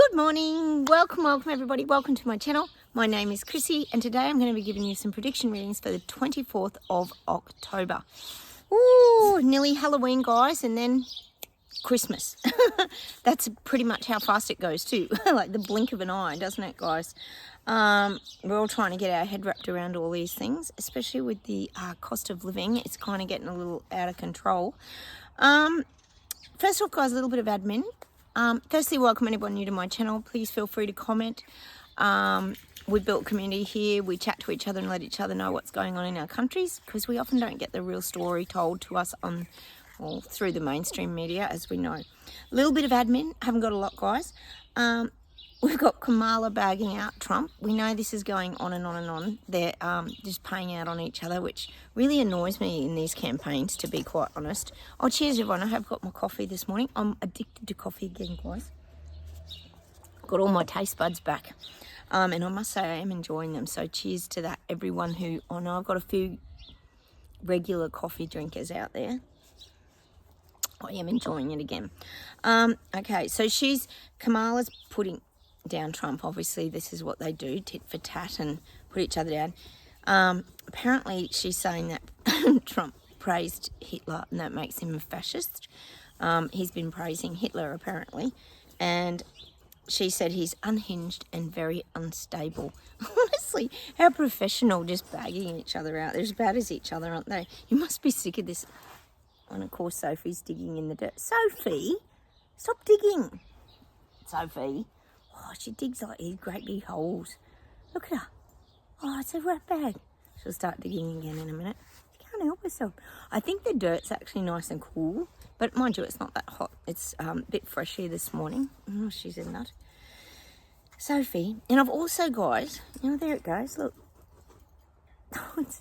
Good morning, welcome everybody, welcome to my channel. My name is Chrissy and today I'm going to be giving you some prediction readings for the 24th of October. Ooh, nearly Halloween guys, and then Christmas. That's pretty much how fast it goes too, like the blink of an eye, doesn't it guys? We're all trying to get our head wrapped around all these things, especially with the cost of living. It's kind of getting a little out of control. First off guys, a little bit of admin. Firstly, welcome anyone new to my channel. Please feel free to comment. We've built community here. We chat to each other and let each other know what's going on in our countries, because we often don't get the real story told to us through the mainstream media, as we know. A little bit of admin. Haven't got a lot, guys. We've got Kamala bagging out Trump. We know this is going on and on and on. They're just paying out on each other, which really annoys me in these campaigns, to be quite honest. Oh, cheers, everyone. I have got my coffee this morning. I'm addicted to coffee again, guys. Got all my taste buds back. And I must say I am enjoying them. So cheers to that, everyone who... I know I've got a few regular coffee drinkers out there. I am enjoying it again. Okay, so Kamala's putting down Trump. Obviously this is what they do, tit for tat, and put each other down. Apparently she's saying that Trump praised Hitler and that makes him a fascist. He's been praising Hitler apparently, and she said he's unhinged and very unstable. Honestly, how professional, just bagging each other out. They're as bad as each other, aren't they? You must be sick of this. And of course Sophie's digging in the dirt. Sophie, stop digging. Sophie. Oh, she digs like these great big holes. Look at her. Oh, it's a rat bag. She'll start digging again in a minute. She can't help herself. I think the dirt's actually nice and cool. But mind you, it's not that hot. It's a bit fresh here this morning. Oh, she's a nut. Sophie. And I've also, guys, there it goes. Look.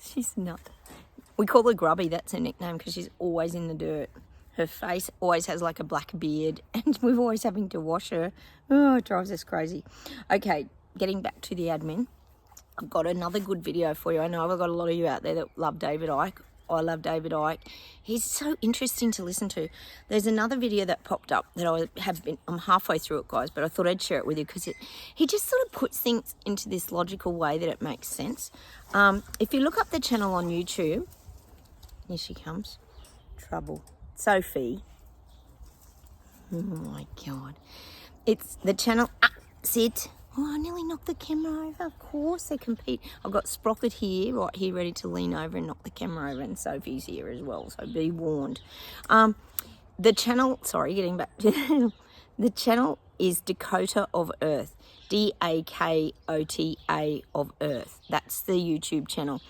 She's a nut. We call her Grubby. That's her nickname because she's always in the dirt. Her face always has like a black beard and we're always having to wash her. Oh, it drives us crazy. Okay, getting back to the admin. I've got another good video for you. I know I've got a lot of you out there that love David Icke. I love David Icke. He's so interesting to listen to. There's another video that popped up that I'm halfway through it, guys, but I thought I'd share it with you because he just sort of puts things into this logical way that it makes sense. If you look up the channel on YouTube, here she comes. Trouble. Sophie. Oh my God. It's the channel. Sit. Oh, I nearly knocked the camera over. Of course they compete. I've got Sprocket here, right here, ready to lean over and knock the camera over, and Sophie's here as well, so be warned. The channel, sorry, getting back to the channel is Dakota of Earth. Dakota of Earth. That's the YouTube channel.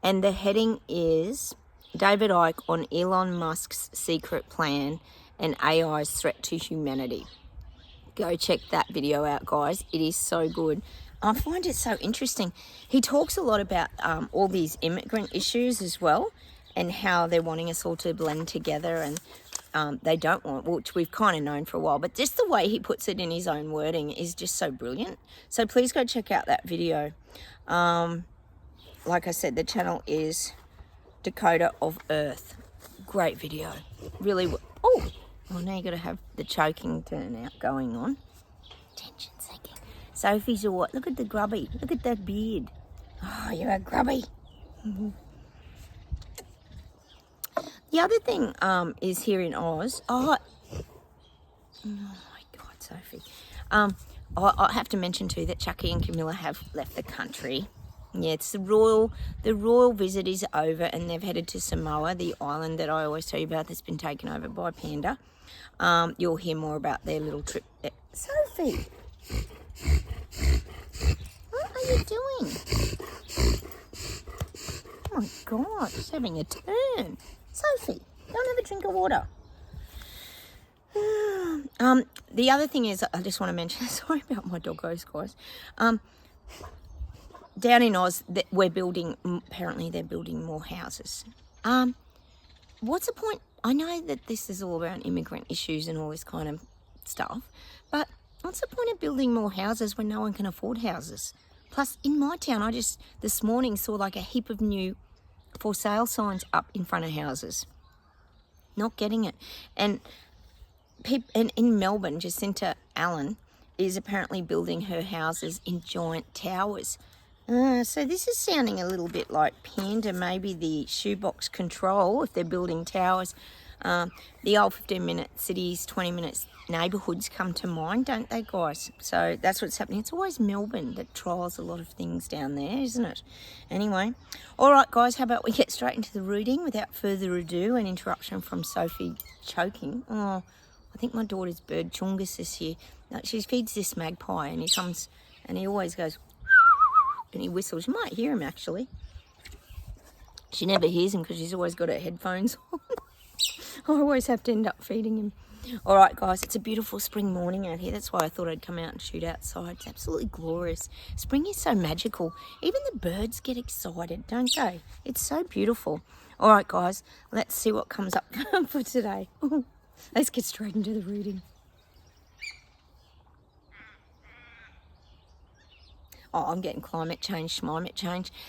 And the heading is David Icke on Elon Musk's secret plan and AI's threat to humanity. Go check that video out, guys. It is so good. I find it so interesting. He talks a lot about all these immigrant issues as well, and how they're wanting us all to blend together, and they don't want, which we've kind of known for a while, but just the way he puts it in his own wording is just so brilliant. So please go check out that video. Like I said, the channel is Dakota of Earth. Great video. Really. Oh, well, now you got to have the choking turnout going on. Attention seeking. Sophie's all what? Look at the grubby. Look at that beard. Oh, you're a grubby. The other thing is here in Oz. Oh my God, Sophie. I have to mention too that Chucky and Camilla have left the country. Yeah, it's the royal visit is over, and they've headed to Samoa, the island that I always tell you about that's been taken over by Panda. You'll hear more about their little trip. Sophie, what are you doing? Oh my God, she's having a turn. Sophie, don't have a drink of water. The other thing is, I just want to mention, sorry about my doggos, guys. Down in Oz, we're building, apparently they're building more houses. What's the point? I know that this is all around immigrant issues and all this kind of stuff, but what's the point of building more houses when no one can afford houses? Plus, in my town, I just this morning saw like a heap of new for sale signs up in front of houses. Not getting it. And in Melbourne, Jacinta Allen is apparently building her houses in giant towers. So this is sounding a little bit like Panda, maybe the shoebox control, if they're building towers. The old 15-minute cities, 20-minute neighbourhoods come to mind, don't they, guys? So that's what's happening. It's always Melbourne that trials a lot of things down there, isn't it? Anyway, all right, guys, how about we get straight into the reading without further ado? An interruption from Sophie choking. Oh, I think my daughter's bird chungus this year. She feeds this magpie, and he comes, and he always goes, and he whistles. You might hear him, actually. She never hears him because she's always got her headphones on. I always have to end up feeding him. All right, guys, it's a beautiful spring morning out here. That's why I thought I'd come out and shoot outside. It's absolutely glorious. Spring is so magical. Even the birds get excited, don't they? It's so beautiful. All right, guys, let's see what comes up for today. Let's get straight into the reading. Oh, I'm getting climate change.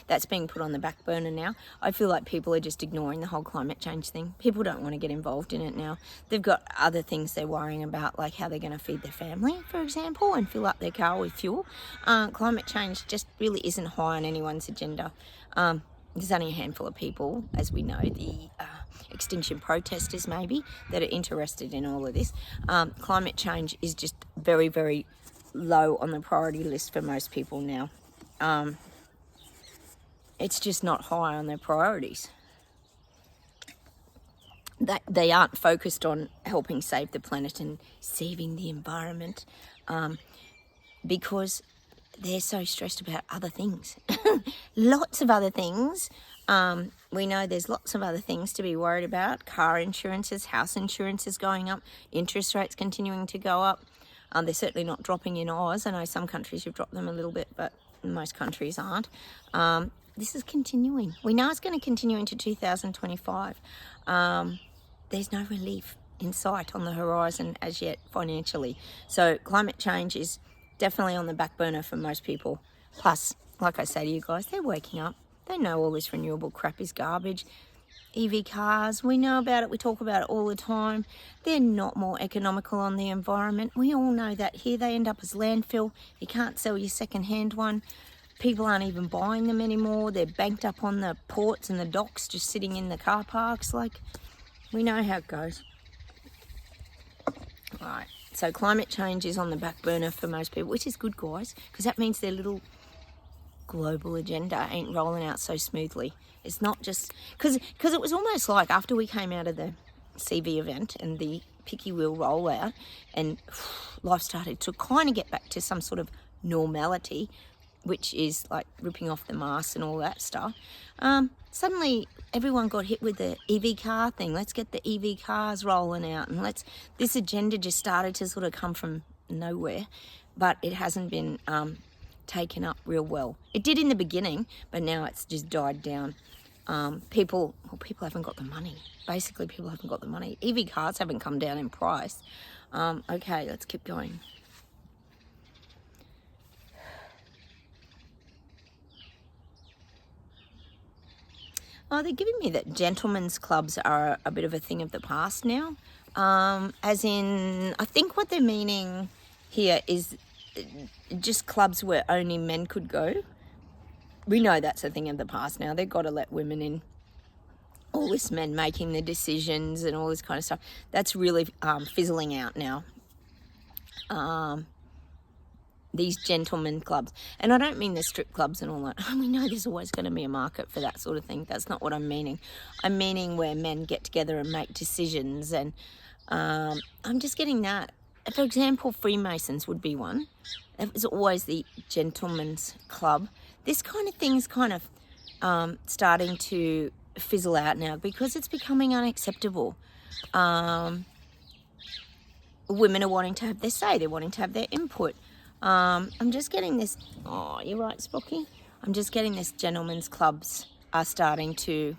That's being put on the back burner now. I feel like people are just ignoring the whole climate change thing. People don't want to get involved in it now. They've got other things they're worrying about, like how they're going to feed their family, for example, and fill up their car with fuel. Climate change just really isn't high on anyone's agenda. There's only a handful of people, as we know, the extinction protesters maybe, that are interested in all of this. Climate change is just very, very low on the priority list for most people now. It's just not high on their priorities. They aren't focused on helping save the planet and saving the environment, because they're so stressed about other things. Lots of other things. We know there's lots of other things to be worried about. Car insurances, house insurances going up, interest rates continuing to go up. They're certainly not dropping in Oz. I know some countries have dropped them a little bit, but most countries aren't. This is continuing. We know it's going to continue into 2025. There's no relief in sight on the horizon as yet financially. So climate change is definitely on the back burner for most people. Plus, like I say to you guys, they're waking up. They know all this renewable crap is garbage. EV cars, we know about it, we talk about it all the time. They're not more economical on the environment. We all know that. Here they end up as landfill. You can't sell your second-hand one. People aren't even buying them anymore. They're banked up on the ports and the docks, just sitting in the car parks. Like, we know how it goes. All right, so climate change is on the back burner for most people, which is good, guys, because that means their little global agenda ain't rolling out so smoothly. It's not just because it was almost like after we came out of the CV event and the picky wheel rollout, and life started to kind of get back to some sort of normality, which is like ripping off the masks and all that stuff. Suddenly everyone got hit with the EV car thing. Let's get the EV cars rolling out, and this agenda just started to sort of come from nowhere, but it hasn't been taken up real well. It did in the beginning, but now it's just died down. People haven't got the money. Basically, people haven't got the money. EV cars haven't come down in price. Okay, let's keep going. Oh, they're giving me that gentlemen's clubs are a bit of a thing of the past now. As in, I think what they're meaning here is just clubs where only men could go. We know that's a thing of the past now. They've got to let women in. All this men making the decisions and all this kind of stuff. That's really fizzling out now. These gentlemen clubs. And I don't mean the strip clubs and all that. We know there's always going to be a market for that sort of thing. That's not what I'm meaning. I'm meaning where men get together and make decisions. And I'm just getting that. For example, Freemasons would be one. It was always the gentleman's club. This kind of thing's kind of starting to fizzle out now because it's becoming unacceptable. Women are wanting to have their say. They're wanting to have their input. I'm just getting this. Oh, you're right, Spocky. I'm just getting this gentlemen's clubs are starting to.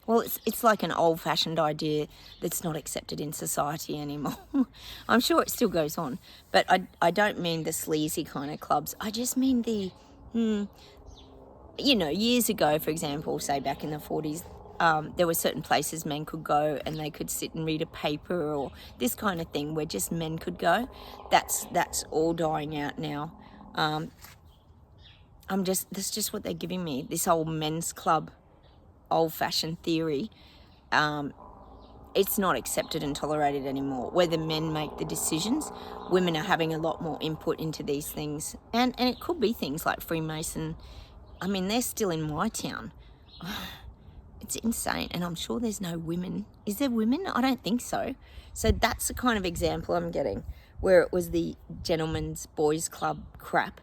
Well, it's like an old-fashioned idea that's not accepted in society anymore. I'm sure it still goes on, but I don't mean the sleazy kind of clubs. I just mean the, years ago, for example, say back in the 40s, there were certain places men could go and they could sit and read a paper or this kind of thing where just men could go. That's all dying out now. That's just what they're giving me, this old men's club, old-fashioned theory. It's not accepted and tolerated anymore. Where the men make the decisions, women are having a lot more input into these things. And it could be things like Freemason. I mean, they're still in my town. It's insane. And I'm sure there's no women. Is there women? I don't think so. So that's the kind of example I'm getting, where it was the gentleman's boys club crap.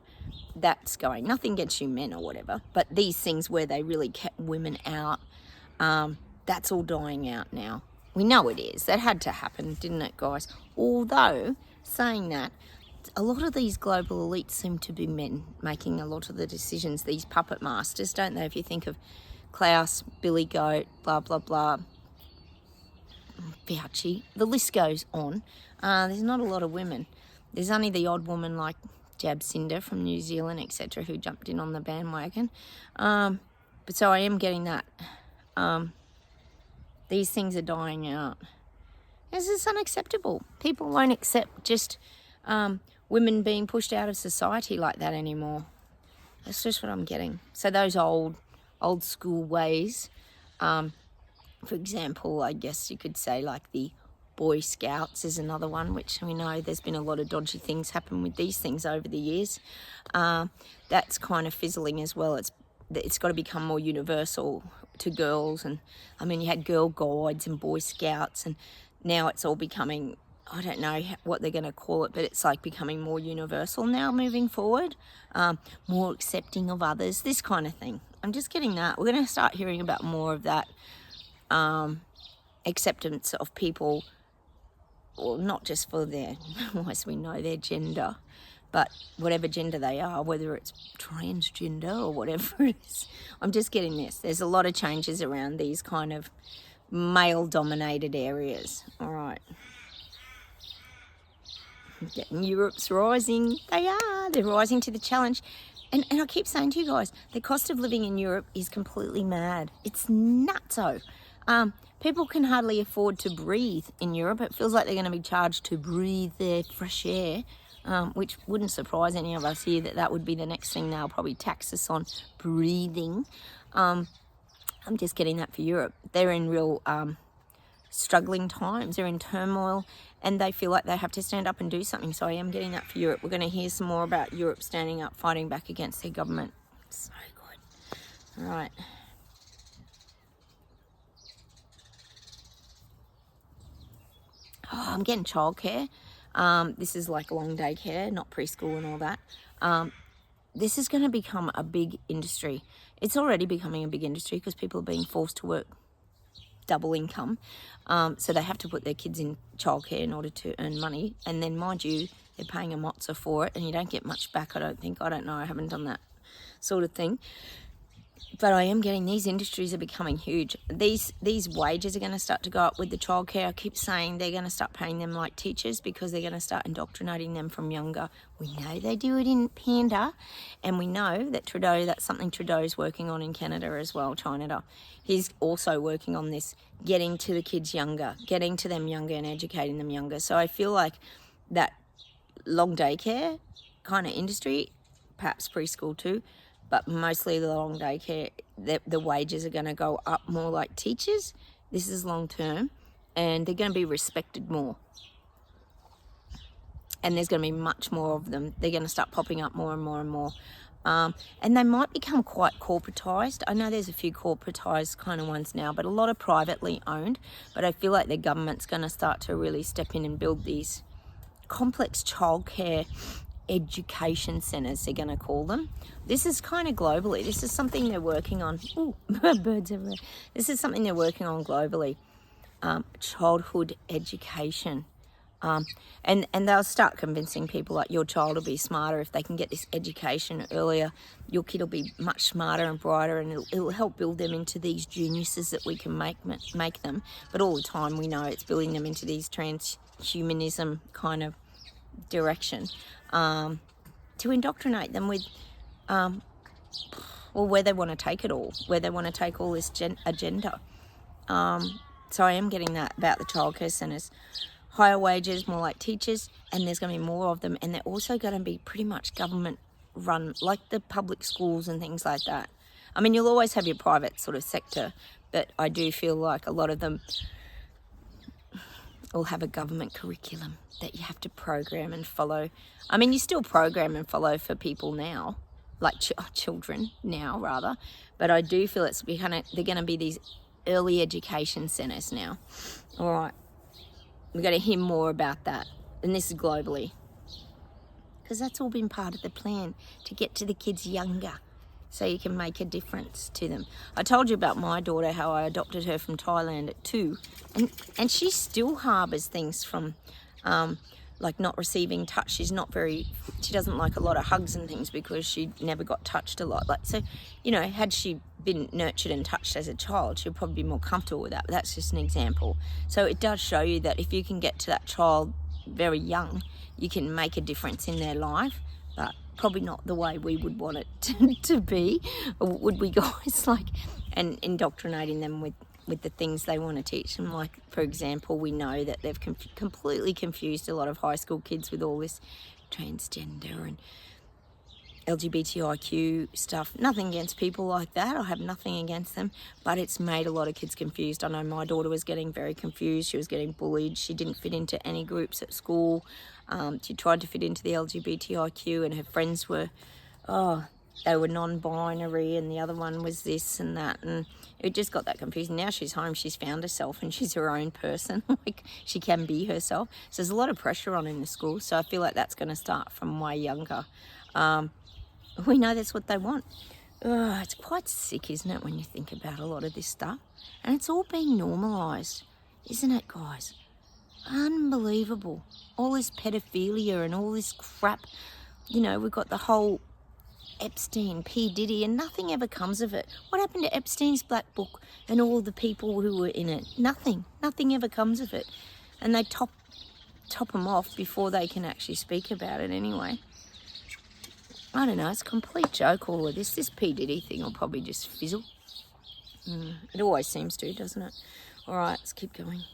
That's going. Nothing against you men or whatever. But these things where they really kept women out, that's all dying out now. We know it is. That had to happen, didn't it, guys? Although, saying that, a lot of these global elites seem to be men making a lot of the decisions, these puppet masters, don't they? If you think of Klaus, Billy Goat, blah, blah, blah, Fauci, the list goes on. There's not a lot of women. There's only the odd woman like Jabcinda from New Zealand, etc., who jumped in on the bandwagon. But so I am getting that. These things are dying out. This is unacceptable. People won't accept just women being pushed out of society like that anymore. That's just what I'm getting. So those old school ways, for example, I guess you could say like the Boy Scouts is another one, which we know there's been a lot of dodgy things happen with these things over the years. That's kind of fizzling as well. It's got to become more universal to girls. And I mean, you had Girl Guides and Boy Scouts, and now it's all becoming, I don't know what they're going to call it, but it's like becoming more universal now moving forward, more accepting of others, this kind of thing. I'm just getting that. We're going to start hearing about more of that acceptance of people, or not just for their, as we know, their gender, but whatever gender they are, whether it's transgender or whatever it is. I'm just getting this. There's a lot of changes around these kind of male-dominated areas. All right. Getting Europe's rising. They are. They're rising to the challenge. And I keep saying to you guys, the cost of living in Europe is completely mad. It's nutso. People can hardly afford to breathe in Europe. It feels like they're going to be charged to breathe their fresh air. Which wouldn't surprise any of us here that would be the next thing they'll probably tax us on, breathing. I'm just getting that for Europe. They're in real struggling times. They're in turmoil and they feel like they have to stand up and do something. So I am getting that for Europe. We're going to hear some more about Europe standing up, fighting back against their government. So good. All right. Oh, I'm getting childcare. This is like long day care, not preschool and all that. This is going to become a big industry. It's already becoming a big industry because people are being forced to work double income. So they have to put their kids in childcare in order to earn money. And then, mind you, they're paying a mozza for it and you don't get much back, I don't think. I don't know. I haven't done that sort of thing. But I am getting these industries are becoming huge. These wages are going to start to go up with the childcare. I keep saying they're going to start paying them like teachers because they're going to start indoctrinating them from younger. We know they do it in Panda, and we know that that's something Trudeau's working on in Canada as well, China. He's also working on this, getting to the kids younger, getting to them younger and educating them younger. So I feel like that long daycare kind of industry, perhaps preschool too, but mostly the long daycare, the wages are going to go up more like teachers. This is long term, and they're going to be respected more. And there's going to be much more of them. They're going to start popping up more and more and more. And they might become quite corporatized. I know there's a few corporatized kind of ones now, but a lot are privately owned. But I feel like the government's going to start to really step in and build these complex childcare education centres, they're going to call them. This is kind of globally. This is something they're working on. Ooh, birds everywhere. This is something they're working on globally. Childhood education. And they'll start convincing people like your child will be smarter if they can get this education earlier. Your kid will be much smarter and brighter, and it'll help build them into these geniuses that we can make them. But all the time we know it's building them into these transhumanism kind of direction. To indoctrinate them with, where they want to take it all, where they want to take all this agenda. So I am getting that about the childcare centres. Higher wages, more like teachers, and there's going to be more of them, and they're also going to be pretty much government run, like the public schools and things like that. I mean, you'll always have your private sort of sector, but I do feel like a lot of them will have a government curriculum that you have to program and follow. I mean, you still program and follow for people now, like children now rather, but I do feel they're going to be these early education centres now. All right, we're going to hear more about that, and this is globally, because that's all been part of the plan, to get to the kids younger so you can make a difference to them. I told you about my daughter, how I adopted her from Thailand at 2, and she still harbours things from like not receiving touch. She doesn't like a lot of hugs and things because she never got touched a lot. Like, so, you know, had she been nurtured and touched as a child, she'd probably be more comfortable with that, but that's just an example. So it does show you that if you can get to that child very young, you can make a difference in their life, but probably not the way we would want it to be, would we guys? Like, and indoctrinating them with the things they want to teach them. Like, for example, we know that they've completely confused a lot of high school kids with all this transgender and LGBTIQ stuff. Nothing against people like that. I have nothing against them, but it's made a lot of kids confused. I know my daughter was getting very confused. She was getting bullied. She didn't fit into any groups at school. She tried to fit into the LGBTIQ, and her friends were, they were non-binary, and the other one was this and that, and it just got that confusing. Now she's home, she's found herself, and she's her own person. Like, she can be herself. So there's a lot of pressure on in the school, so I feel like that's going to start from way younger. We know that's what they want. It's quite sick, isn't it, when you think about a lot of this stuff? And it's all being normalised, isn't it, guys? Unbelievable. All this pedophilia and all this crap. You know, we've got the whole Epstein, P. Diddy, and nothing ever comes of it. What happened to Epstein's Black Book and all the people who were in it? Nothing ever comes of it. And they top them off before they can actually speak about it anyway. I don't know, it's a complete joke, all of this. This P. Diddy thing will probably just fizzle. It always seems to, doesn't it? All right, let's keep going.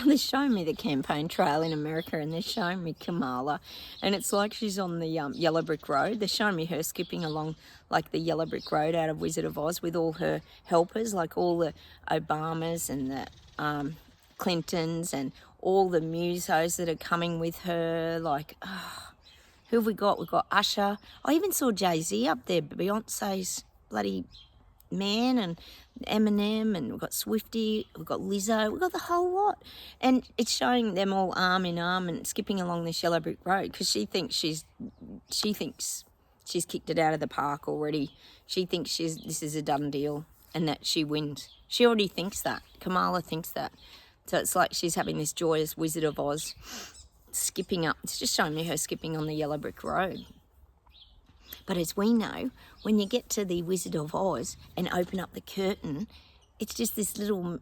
They're showing me the campaign trail in America, and they're showing me Kamala, and it's like she's on the yellow brick road. They're showing me her skipping along like the yellow brick road out of Wizard of Oz with all her helpers, like all the Obamas and the Clintons and all the musos that are coming with her. Like, who have we got? We've got Usher. I even saw Jay-Z up there, Beyonce's bloody man, and Eminem, and we've got Swiftie, we've got Lizzo, we've got the whole lot. And it's showing them all arm in arm and skipping along this yellow brick road because she thinks she's kicked it out of the park already. She thinks this is a done deal and that she wins. She already thinks that. Kamala thinks that. So it's like she's having this joyous Wizard of Oz skipping up. It's just showing me her skipping on the yellow brick road. But as we know, when you get to the Wizard of Oz and open up the curtain, it's just this little,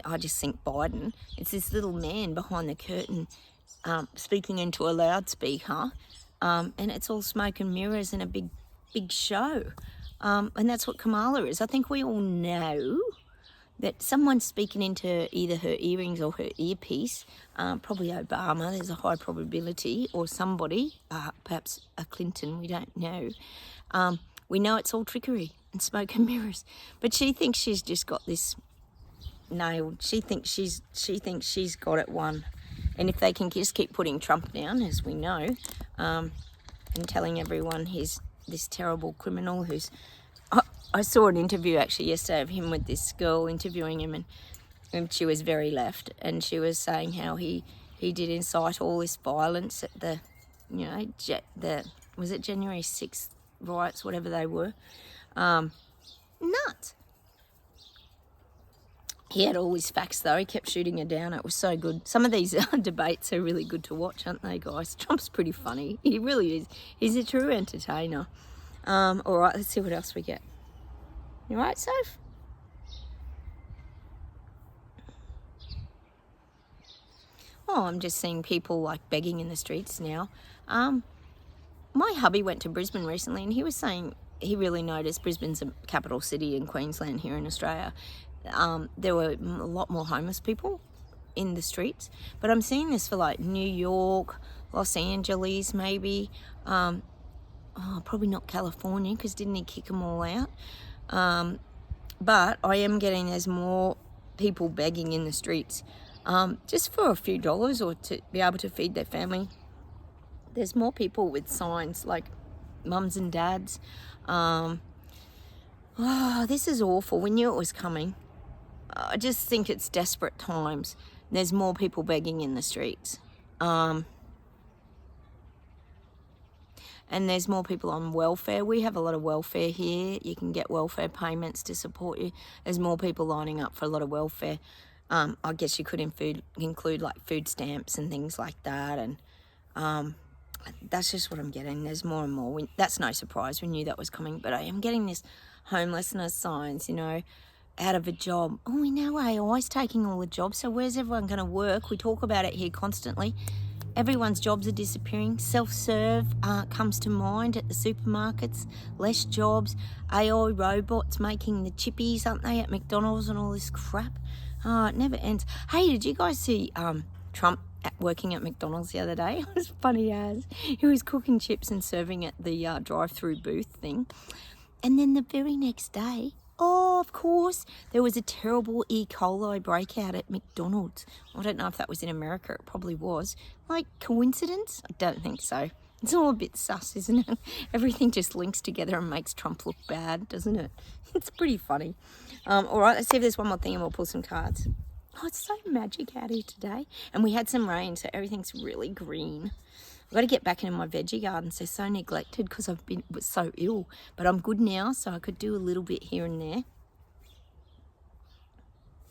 I just think Biden, it's this little man behind the curtain speaking into a loudspeaker, and it's all smoke and mirrors and a big show. And that's what Kamala is. I think we all know that someone's speaking into either her earrings or her earpiece, probably Obama, there's a high probability, or somebody, perhaps a Clinton, we don't know. We know it's all trickery and smoke and mirrors, but she thinks she's just got this nailed. She thinks she's got it won. And if they can just keep putting Trump down, as we know, and telling everyone he's this terrible criminal who's... I saw an interview actually yesterday of him with this girl interviewing him, and she was very left, and she was saying how he did incite all this violence at the, was it January 6th riots, whatever they were. Nuts. He had all his facts though. He kept shooting her down. It was so good. Some of these debates are really good to watch, aren't they, guys? Trump's pretty funny. He really is. He's a true entertainer. All right, let's see what else we get. You right, Soph? Oh, I'm just seeing people like begging in the streets now. my hubby went to Brisbane recently, and he was saying he really noticed Brisbane's a capital city in Queensland here in Australia. There were a lot more homeless people in the streets, but I'm seeing this for like New York, Los Angeles, maybe. Probably not California, because didn't he kick them all out? But I am getting there's more people begging in the streets, just for a few dollars or to be able to feed their family. There's more people with signs like mums and dads. This is awful. We knew it was coming. I just think it's desperate times. There's more people begging in the streets. And there's more people on welfare. We have a lot of welfare here. You can get welfare payments to support you. There's more people lining up for a lot of welfare. I guess you could include like food stamps and things like that. And that's just what I'm getting. There's more and more. That's no surprise. We knew that was coming. But I am getting this homelessness signs, you know, out of a job. Oh, we know AI's taking all the jobs. So where's everyone going to work? We talk about it here constantly. Everyone's jobs are disappearing. Self-serve comes to mind at the supermarkets. Less jobs. AI robots making the chippies, aren't they, at McDonald's and all this crap. It never ends. Hey, did you guys see Trump working at McDonald's the other day? It was funny as. He was cooking chips and serving at the drive-through booth thing. And then the very next day, of course, there was a terrible E. coli breakout at McDonald's. I don't know if that was in America. It probably was. Like, coincidence? I don't think so. It's all a bit sus, isn't it? Everything just links together and makes Trump look bad, doesn't it? It's pretty funny. All right, let's see if there's one more thing and we'll pull some cards. Oh, it's so magic out here today. And we had some rain, so everything's really green. I've got to get back into my veggie gardens. They're so neglected because was so ill. But I'm good now, so I could do a little bit here and there.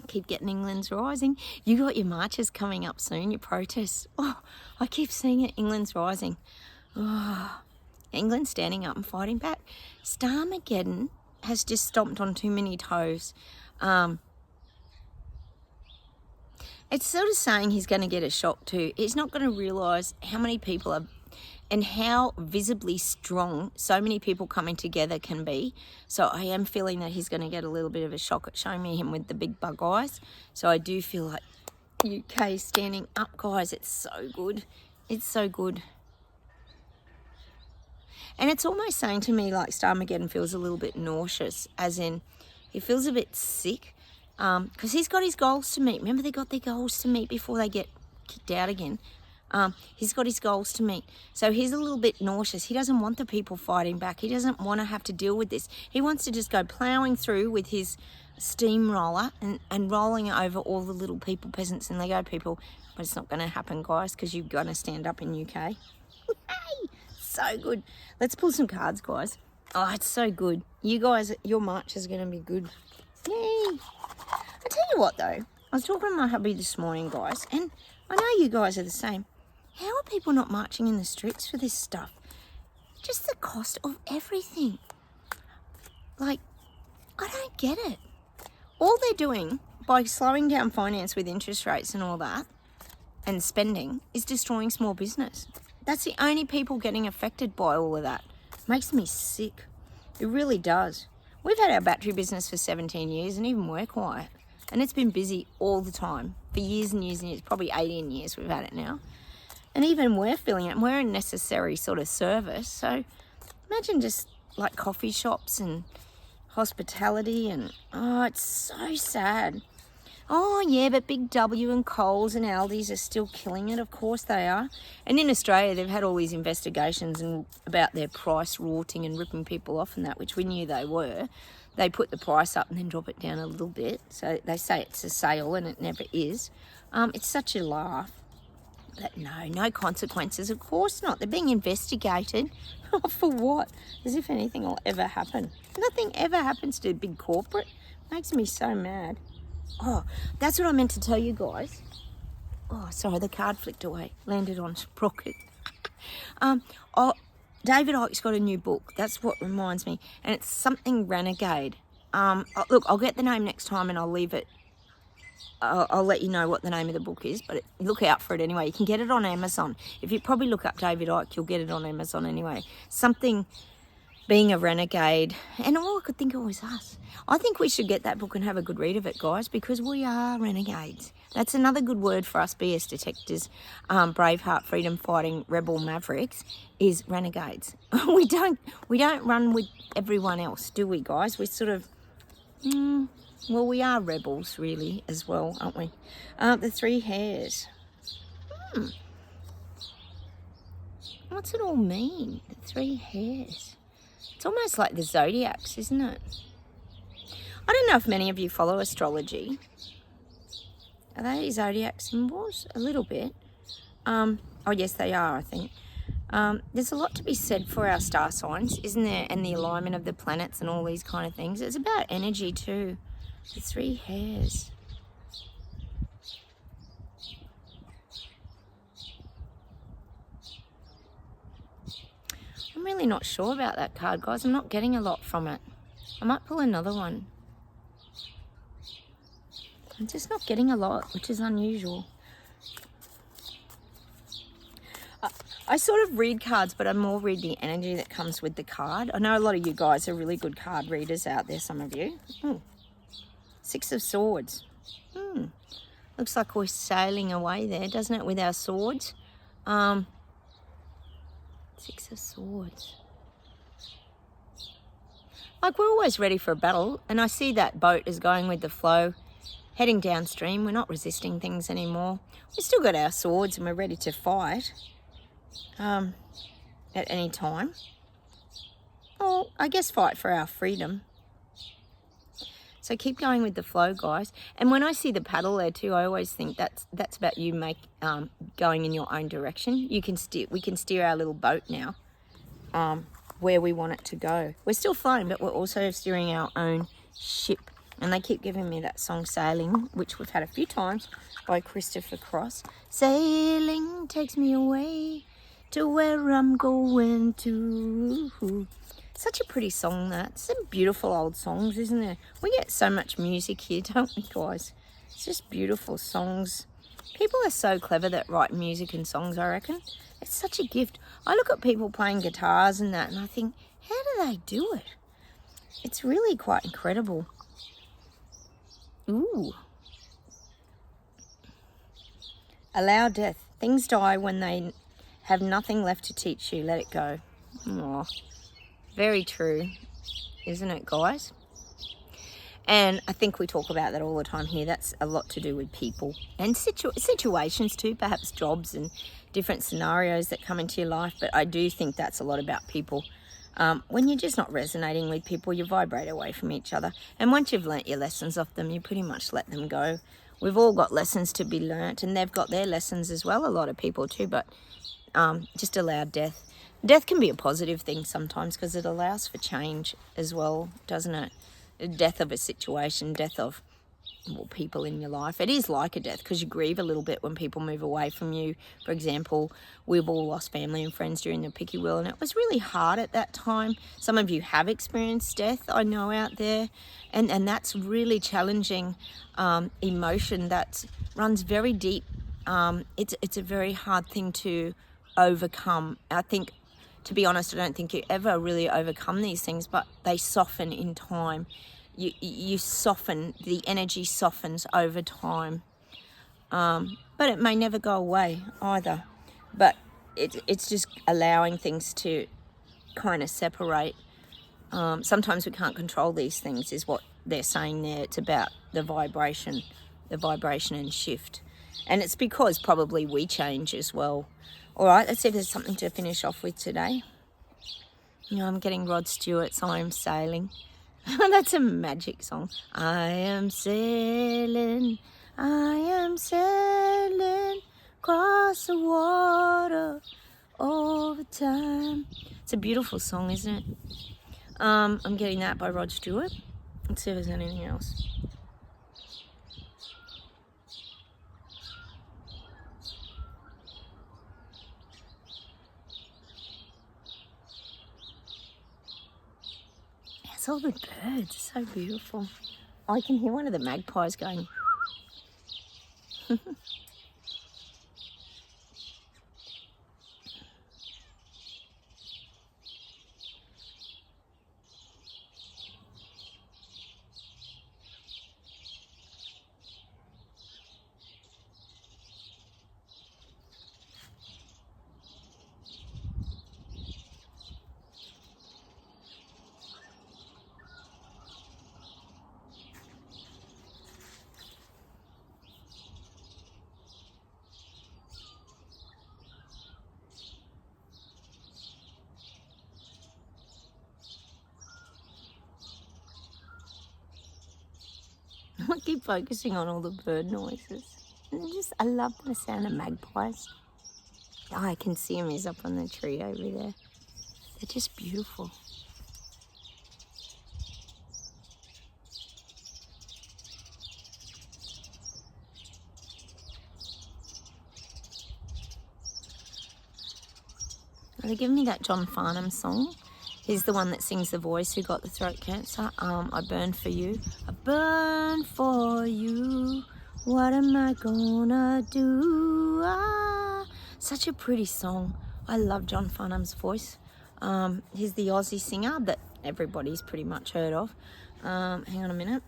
Keep getting England's rising. You got your marches coming up soon, your protests. Oh, I keep seeing it, England's rising. Oh, England's standing up and fighting back. Starmageddon has just stomped on too many toes. It's sort of saying he's going to get a shock too. He's not going to realise how many people are and how visibly strong so many people coming together can be. So I am feeling that he's going to get a little bit of a shock at showing me him with the big bug eyes. So I do feel like UK standing up, guys. It's so good. It's so good. And it's almost saying to me like Starmageddon feels a little bit nauseous, as in he feels a bit sick. Because he's got his goals to meet. Remember, they got their goals to meet before they get kicked out again. He's got his goals to meet. So he's a little bit nauseous. He doesn't want the people fighting back. He doesn't want to have to deal with this. He wants to just go ploughing through with his steamroller and rolling over all the little people, peasants and Lego people. But it's not going to happen, guys, because you're going to stand up in UK. Hey, so good. Let's pull some cards, guys. Oh, it's so good. You guys, your march is going to be good. Yay. I tell you what, though, I was talking to my hubby this morning, guys, and I know you guys are the same. How are people not marching in the streets for this stuff? Just the cost of everything. Like, I don't get it. All they're doing by slowing down finance with interest rates and all that and spending is destroying small business. That's the only people getting affected by all of that. Makes me sick. It really does. We've had our battery business for 17 years and even we're quiet. And it's been busy all the time for years and years and years, probably 18 years we've had it now. And even we're feeling it. We're a necessary sort of service. So imagine just like coffee shops and hospitality and, oh, it's so sad. Oh, yeah, but Big W and Coles and Aldi's are still killing it. Of course they are. And in Australia, they've had all these investigations about their price rorting and ripping people off and that, which we knew they were. They put the price up and then drop it down a little bit. So they say it's a sale and it never is. It's such a laugh. But no consequences. Of course not. They're being investigated. For what? As if anything will ever happen. Nothing ever happens to a big corporate. Makes me so mad. Oh, that's what I meant to tell you guys. Oh, sorry, the card flicked away. Landed on Sprocket. David Icke's got a new book. That's what reminds me. And it's something Renegade. Look, I'll get the name next time and I'll leave it I'll let you know what the name of the book is, but look out for it anyway. You can get it on Amazon. If you probably look up David Icke, you'll get it on Amazon anyway. Something being a renegade, and all I could think of was us. I think we should get that book and have a good read of it, guys, because we are renegades. That's another good word for us BS detectors, braveheart, freedom fighting, rebel mavericks, is renegades. we don't run with everyone else, do we, guys? We sort of, well, we are rebels really as well, aren't we? The three hairs. What's it all mean? The three hairs. It's almost like the zodiacs, isn't it? I don't know if many of you follow astrology. Are they zodiac symbols? A little bit. Oh, yes, they are, I think. There's a lot to be said for our star signs, isn't there? And the alignment of the planets and all these kind of things. It's about energy too. The three hairs. I'm really not sure about that card, guys. I'm not getting a lot from it. I might pull another one. I'm just not getting a lot, which is unusual. I sort of read cards, but I more read the energy that comes with the card. I know a lot of you guys are really good card readers out there, some of you. Six of Swords. Looks like we're sailing away there, doesn't it, with our swords? Six of Swords. Like, we're always ready for a battle, and I see that boat is going with the flow, heading downstream. We're not resisting things anymore. We've still got our swords and we're ready to fight at any time. Or, I guess, fight for our freedom. So keep going with the flow, guys. And when I see the paddle there too, I always think that's about you going in your own direction. We can steer our little boat now where we want it to go. We're still flying, but we're also steering our own ship. And they keep giving me that song Sailing, which we've had a few times, by Christopher Cross. Sailing takes me away to where I'm going to. Such a pretty song, that. Some beautiful old songs, isn't there? We get so much music here, don't we, guys? It's just beautiful songs. People are so clever that write music and songs, I reckon. It's such a gift. I look at people playing guitars and that, and I think, how do they do it? It's really quite incredible. Ooh. Allow death. Things die when they have nothing left to teach you. Let it go. Aww. Very true, isn't it, guys? And I think we talk about that all the time here. That's a lot to do with people and situations too, perhaps jobs and different scenarios that come into your life. But I do think that's a lot about people. When you're just not resonating with people, you vibrate away from each other. And once you've learnt your lessons off them, you pretty much let them go. We've all got lessons to be learnt, and they've got their lessons as well, a lot of people too. But just allow death. Death can be a positive thing sometimes because it allows for change as well, doesn't it? Death of a situation, death of people in your life. It is like a death because you grieve a little bit when people move away from you. For example, we've all lost family and friends during the Picky Wheel, and it was really hard at that time. Some of you have experienced death, I know, out there, and that's really challenging emotion that runs very deep. It's a very hard thing to overcome. I think, to be honest, I don't think you ever really overcome these things, but they soften in time. You soften, the energy softens over time. But it may never go away either. But it's just allowing things to kind of separate. Sometimes we can't control these things, is what they're saying there. It's about the vibration and shift. And it's because probably we change as well. All right, let's see if there's something to finish off with today. I'm getting Rod Stewart's I Am Sailing. That's a magic song. I am sailing across the water over time. It's a beautiful song, isn't it? I'm getting that by Rod Stewart. Let's see if there's anything else. It's all the birds. It's so beautiful. I can hear one of the magpies going. I keep focusing on all the bird noises. And I love the sound of magpies. Oh, I can see him. He's up on the tree over there. They're just beautiful. They're giving me that John Farnham song. He's the one that sings The Voice, who got the throat cancer. I burn for you. I burn for you. What am I gonna do? Such a pretty song. I love John Farnham's voice. He's the Aussie singer that everybody's pretty much heard of. Hang on a minute.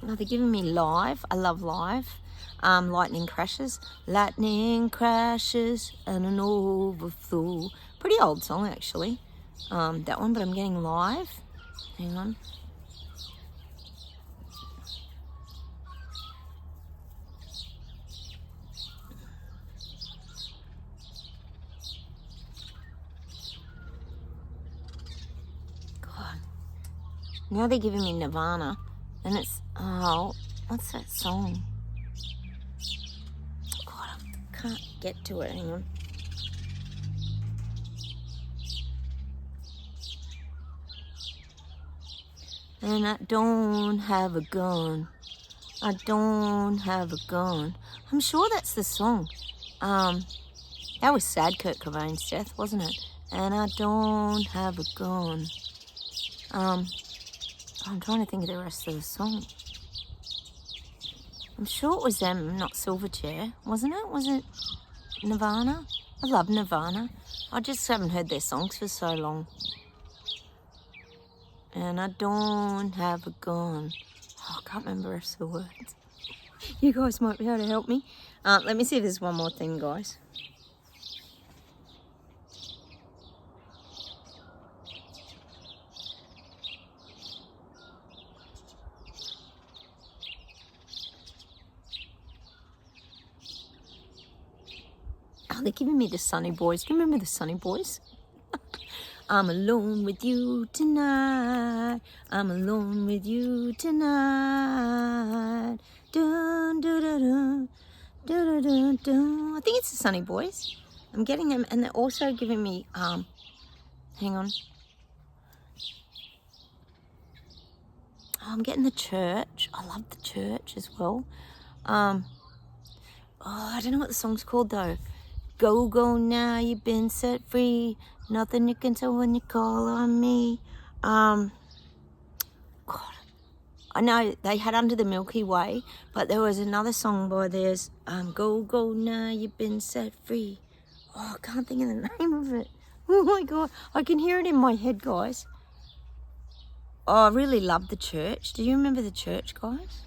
Oh, they're giving me Live. I love Live. Lightning Crashes. Lightning crashes and an overflow. Pretty old song, actually. That one, but I'm getting Live. Hang on. God. Now they're giving me Nirvana. And it's, oh, what's that song? God, I can't get to it. Hang on. And I don't have a gun. I don't have a gun. I'm sure that's the song. That was sad, Kurt Cobain's death, wasn't it? And I don't have a gun. I'm trying to think of the rest of the song. I'm sure it was them, not Silverchair, wasn't it? Was it Nirvana? I love Nirvana. I just haven't heard their songs for so long. And I don't have a gun. Oh, I can't remember the rest of the words. You guys might be able to help me. Let me see if there's one more thing, guys. Oh, they're giving me the Sunny Boys. Do you remember the Sunny Boys? I'm alone with you tonight. I'm alone with you tonight. Dun, dun, dun, dun, dun, dun, dun. I think it's the Sunny Boys. I'm getting them, and they're also giving me, hang on. Oh, I'm getting the Church. I love the Church as well. Oh, I don't know what the song's called though. Go, go now, you've been set free. Nothing you can tell when you call on me. God, I know they had Under the Milky Way, but there was another song by theirs. Go, go now, you've been set free. Oh, I can't think of the name of it. Oh my God, I can hear it in my head, guys. Oh, I really love the Church. Do you remember the Church, guys?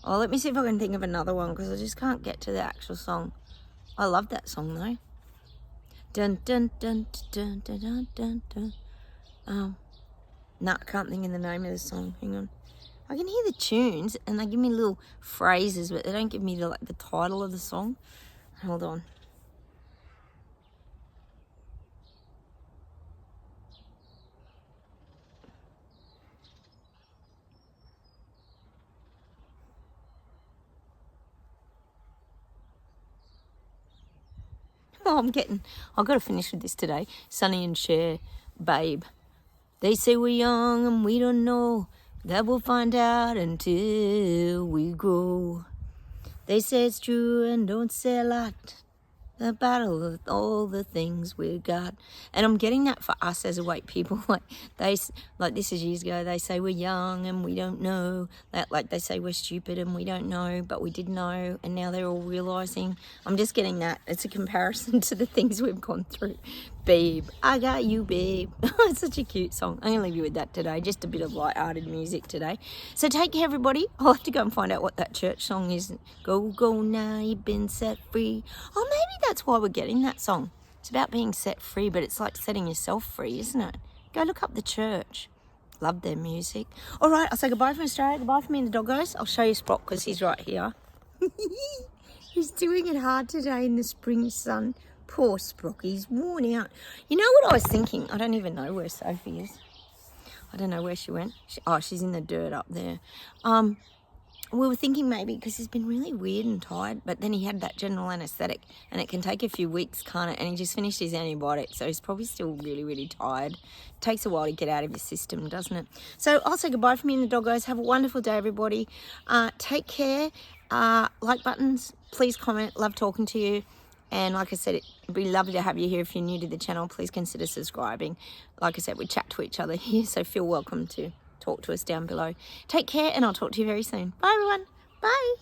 Oh, let me see if I can think of another one, because I just can't get to the actual song. I love that song though. Dun dun dun dun dun dun dun dun. No, I can't think of the name of the song. Hang on. I can hear the tunes and they give me little phrases, but they don't give me the title of the song. Hold on. Oh, I've got to finish with this today. Sonny and Cher, Babe. They say we're young and we don't know, that we'll find out until we grow. They say it's true and don't say a lot about all the things we got. And I'm getting that for us as white people. Like this is years ago. They say we're young and we don't know. Like they say we're stupid and we don't know, but we did know. And now they're all realizing. I'm just getting that. It's a comparison to the things we've gone through. Babe, I got you, babe. It's such a cute song. I'm gonna leave you with that today. Just a bit of light-hearted music today. So take care, everybody. I'll have to go and find out what that church song is. Go, go now, you've been set free. Oh, maybe that's why we're getting that song. It's about being set free, but it's like setting yourself free, isn't it? Go look up the church. Love their music. All right, I'll say goodbye from Australia. Goodbye from me and the doggos. I'll show you Sprock because he's right here. He's doing it hard today in the spring sun. Poor Sprock, he's worn out. You know what I was thinking? I don't even know where Sophie is. I don't know where she went. She's in the dirt up there. We were thinking maybe because he's been really weird and tired, but then he had that general anaesthetic and it can take a few weeks, can't it? And he just finished his antibiotic, so he's probably still really, really tired. It takes a while to get out of your system, doesn't it? So I'll say goodbye from me and the doggos. Have a wonderful day, everybody. Take care. Like buttons, please comment. Love talking to you. And like I said, it'd be lovely to have you here. If you're new to the channel, please consider subscribing. Like I said, we chat to each other here, so feel welcome to talk to us down below. Take care, and I'll talk to you very soon. Bye, everyone. Bye.